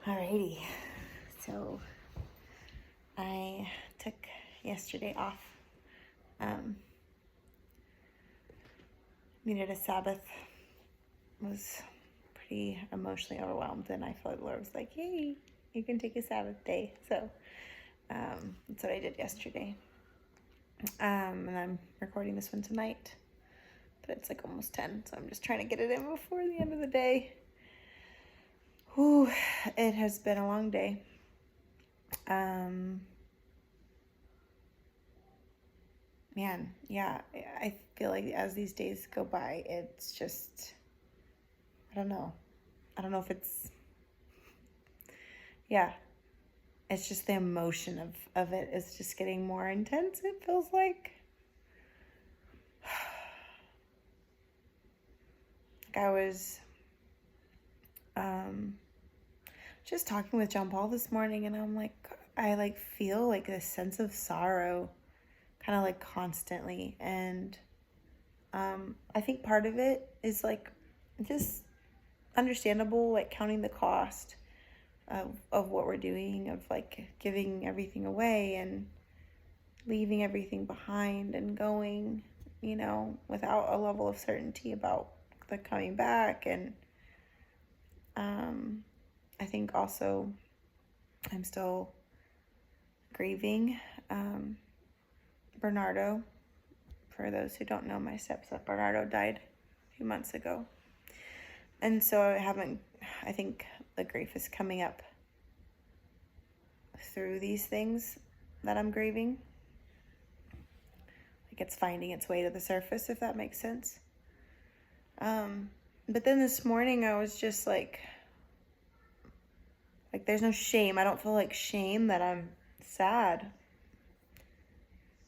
Alrighty, so I took yesterday off. Needed a Sabbath. Was pretty emotionally overwhelmed, and I felt the Lord was like, "Hey, you can take a Sabbath day." So that's what I did yesterday. And I'm recording this one tonight, but it's like almost 10, so I'm just trying to get it in before the end of the day. Whew, it has been a long day. Man, yeah, I feel like as these days go by, it's just, I don't know if it's, yeah, it's just the emotion of it is just getting more intense, it feels like. I was just talking with John Paul this morning, and I'm like, I feel like this sense of sorrow kind of like constantly, and I think part of it is like just understandable, like counting the cost of what we're doing, of like giving everything away and leaving everything behind and going, without a level of certainty about the coming back. And I think also I'm still grieving Bernardo. For those who don't know, my stepson Bernardo died a few months ago. And so I think the grief is coming up through these things that I'm grieving. Like it's finding its way to the surface, if that makes sense. But then this morning I was just like there's no shame. I don't feel like shame that I'm sad.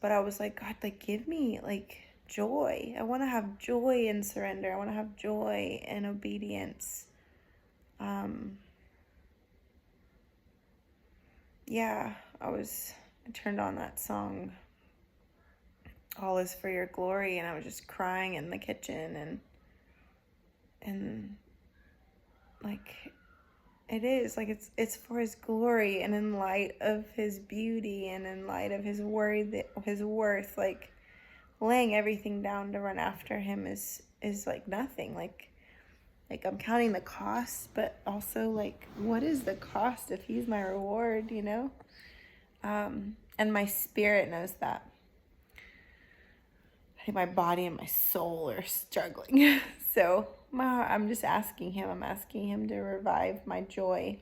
But I was like, God, like give me like joy. I want to have joy in surrender. I want to have joy in obedience. Yeah, I turned on that song, All Is For Your Glory, and I was just crying in the kitchen, and like it is like it's for His glory, and in light of His beauty, and in light of His worth, like laying everything down to run after Him is like nothing. Like I'm counting the cost, but also like what is the cost if He's my reward, and my spirit knows that. I think my body and my soul are struggling. So I'm just asking Him. I'm asking Him to revive my joy.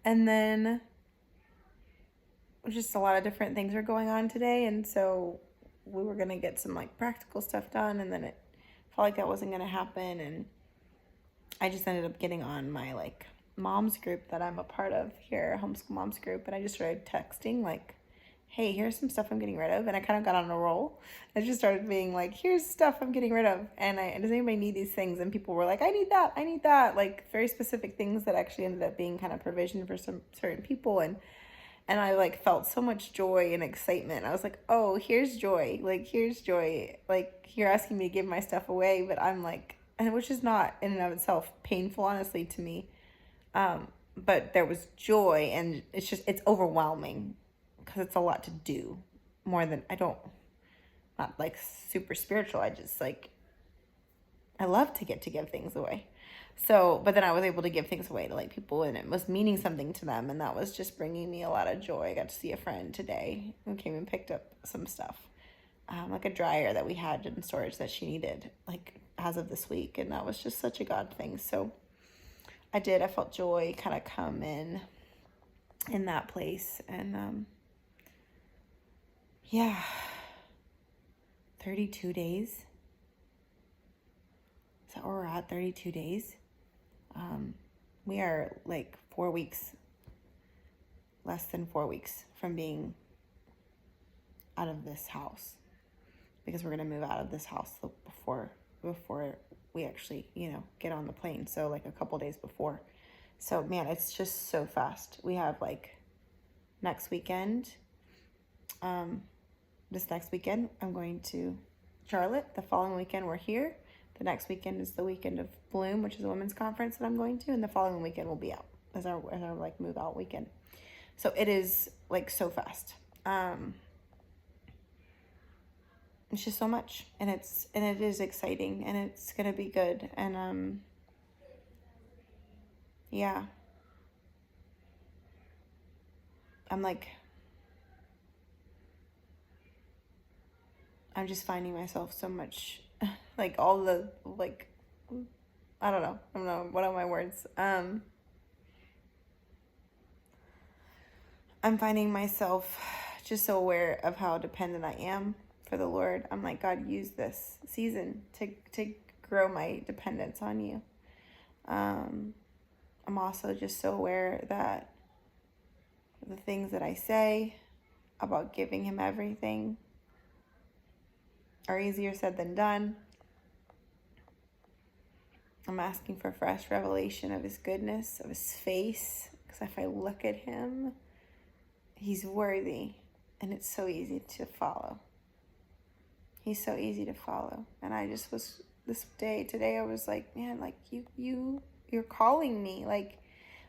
And then just a lot of different things were going on today. And so we were going to get some like practical stuff done. And then it felt like that wasn't going to happen. And I just ended up getting on my like mom's group that I'm a part of here, homeschool moms group. And I just started texting like, hey, here's some stuff I'm getting rid of. And I kind of got on a roll. I just started being like, here's stuff I'm getting rid of. And does anybody need these things? And people were like, I need that. Like very specific things that actually ended up being kind of provision for some certain people. And I like felt so much joy and excitement. I was like, oh, here's joy. Like, here's joy. Like, you're asking me to give my stuff away, but I'm like, and which is not in and of itself painful, honestly, to me. But there was joy, and it's overwhelming because it's a lot to do, more than not like super spiritual. I just like, I love to get to give things away. So, but then I was able to give things away to like people, and it was meaning something to them, and that was just bringing me a lot of joy. I got to see a friend today who came and picked up some stuff, like a dryer that we had in storage that she needed, like as of this week, and that was just such a God thing. So I felt joy kind of come in that place, and yeah, 32 days. Is that where we're at? 32 days. We are like 4 weeks, less than 4 weeks from being out of this house, because we're going to move out of this house before we actually, get on the plane. So like a couple days before. So man, it's just so fast. We have like next weekend, this next weekend, I'm going to Charlotte. The following weekend, we're here. The next weekend is the weekend of Bloom, which is a women's conference that I'm going to. And the following weekend, we'll be out. as our like move out weekend. So it is like so fast. It's just so much, and it is exciting, and it's gonna be good, and yeah, I'm like, I'm just finding myself so much, like all the like, I don't know what are my words. I'm finding myself just so aware of how dependent I am for the Lord. I'm like, God, use this season to grow my dependence on you. I'm also just so aware that the things that I say about giving him everything are easier said than done. I'm asking for fresh revelation of his goodness, of his face, because if I look at him, he's worthy, and it's so easy to follow. He's so easy to follow. And I just was, today I was like, man, like you're calling me. Like,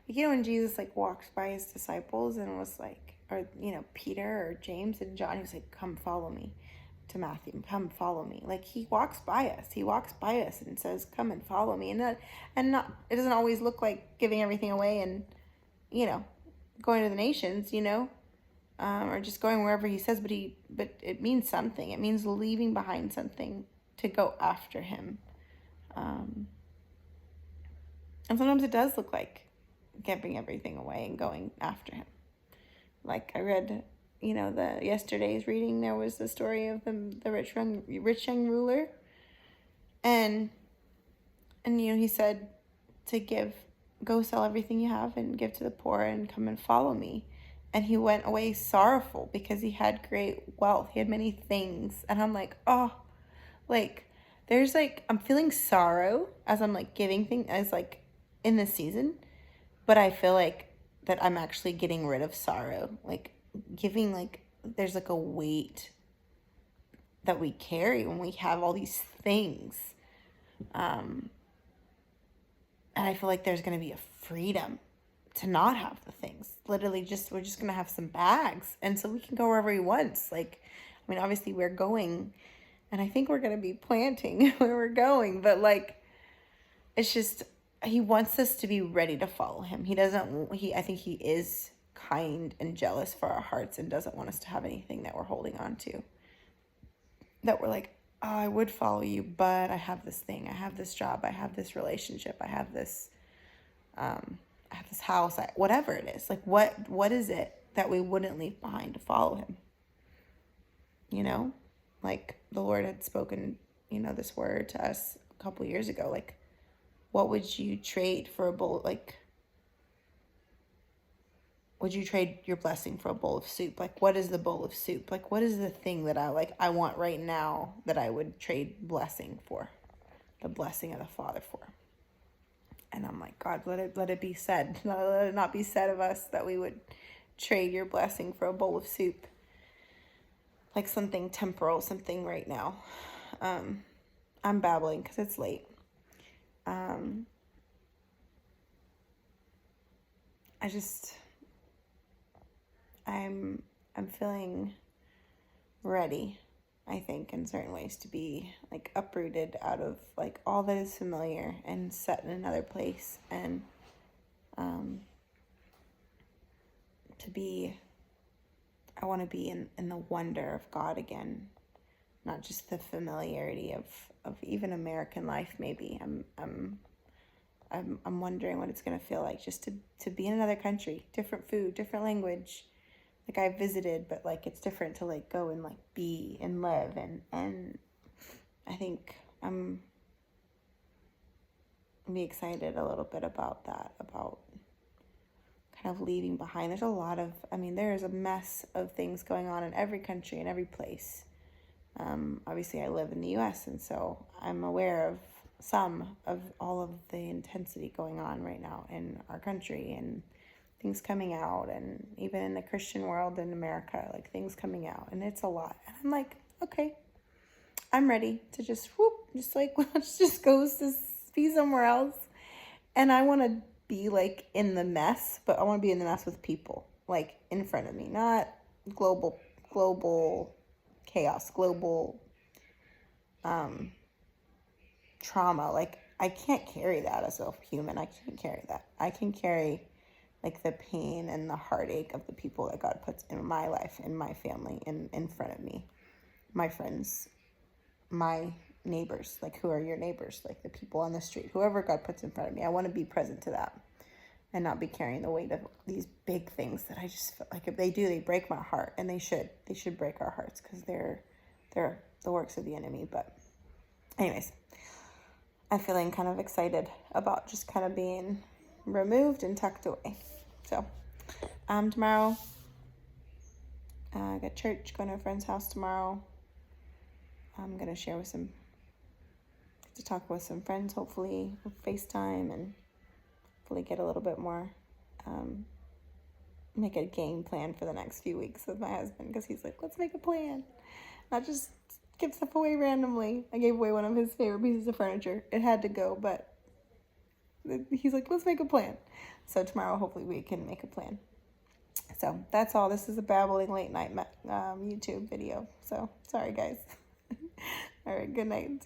when Jesus like walked by his disciples and was like, or, Peter or James and John, he was like, come follow me. To Matthew, come follow me. Like, he walks by us and says, come and follow me. And it doesn't always look like giving everything away and, going to the nations, or just going wherever he says, but it means something. It means leaving behind something to go after him. And sometimes it does look like giving everything away and going after him. Like I read, the yesterday's reading, there was the story of the rich young ruler. And he said to go sell everything you have and give to the poor and come and follow me. And he went away sorrowful because he had great wealth. He had many things. And I'm like, oh, like, there's like, I'm feeling sorrow as I'm like giving things, as like in this season. But I feel like that I'm actually getting rid of sorrow. Like giving, like, there's like a weight that we carry when we have all these things. And I feel like there's going to be a freedom to not have the things. Literally we're just going to have some bags. And so we can go wherever we want. Like, I mean, obviously we're going, and I think we're going to be planting where we're going. But like, it's just, he wants us to be ready to follow him. I think he is kind and jealous for our hearts and doesn't want us to have anything that we're holding on to. That we're like, oh, I would follow you, but I have this thing. I have this job. I have this relationship. I have this house. Whatever it is. Like, what is it that we wouldn't leave behind to follow him? Like the Lord had spoken, this word to us a couple years ago. Like, what would you trade for a bowl? Like, would you trade your blessing for a bowl of soup? Like, what is the bowl of soup? Like, what is the thing that I want right now that I would trade blessing for? The blessing of the Father for. And I'm like, God, let it be said. Let it not be said of us that we would trade your blessing for a bowl of soup. Like something temporal, something right now. I'm babbling because it's late. I'm feeling ready, I think, in certain ways to be like uprooted out of like all that is familiar and set in another place, and I want to be in the wonder of God again, not just the familiarity of even American life. Maybe I'm wondering what it's going to feel like just to be in another country, different food, different language. Like, I visited, but like it's different to like go and like be and live, and I think I'm be excited a little bit about that, about kind of leaving behind. There's a lot of, there is a mess of things going on in every country and every place. Obviously I live in the US, and so I'm aware of some of all of the intensity going on right now in our country, and things coming out, and even in the Christian world in America, like things coming out, and it's a lot. And I'm like, okay, I'm ready to just like, let's just go be somewhere else. And I want to be like in the mess, but I want to be in the mess with people, like in front of me, not global chaos, global trauma. Like I can't carry that as a human. I can't carry that. I can carry like the pain and the heartache of the people that God puts in my life, in my family, in front of me, my friends, my neighbors. Like, who are your neighbors? Like the people on the street, whoever God puts in front of me. I want to be present to that and not be carrying the weight of these big things that I just feel like if they do, they break my heart, and they should break our hearts, because they're the works of the enemy. But anyways, I'm feeling kind of excited about just kind of being removed and tucked away. So tomorrow I got church, going to a friend's house tomorrow. I'm gonna share with to talk with some friends, hopefully with FaceTime, and hopefully get a little bit more, make a game plan for the next few weeks with my husband, because he's like, let's make a plan, not just give stuff away randomly. I gave away one of his favorite pieces of furniture. It had to go, but he's like, let's make a plan. So tomorrow, hopefully we can make a plan. So that's all. This is a babbling late night YouTube video. So sorry, guys. All right, good night.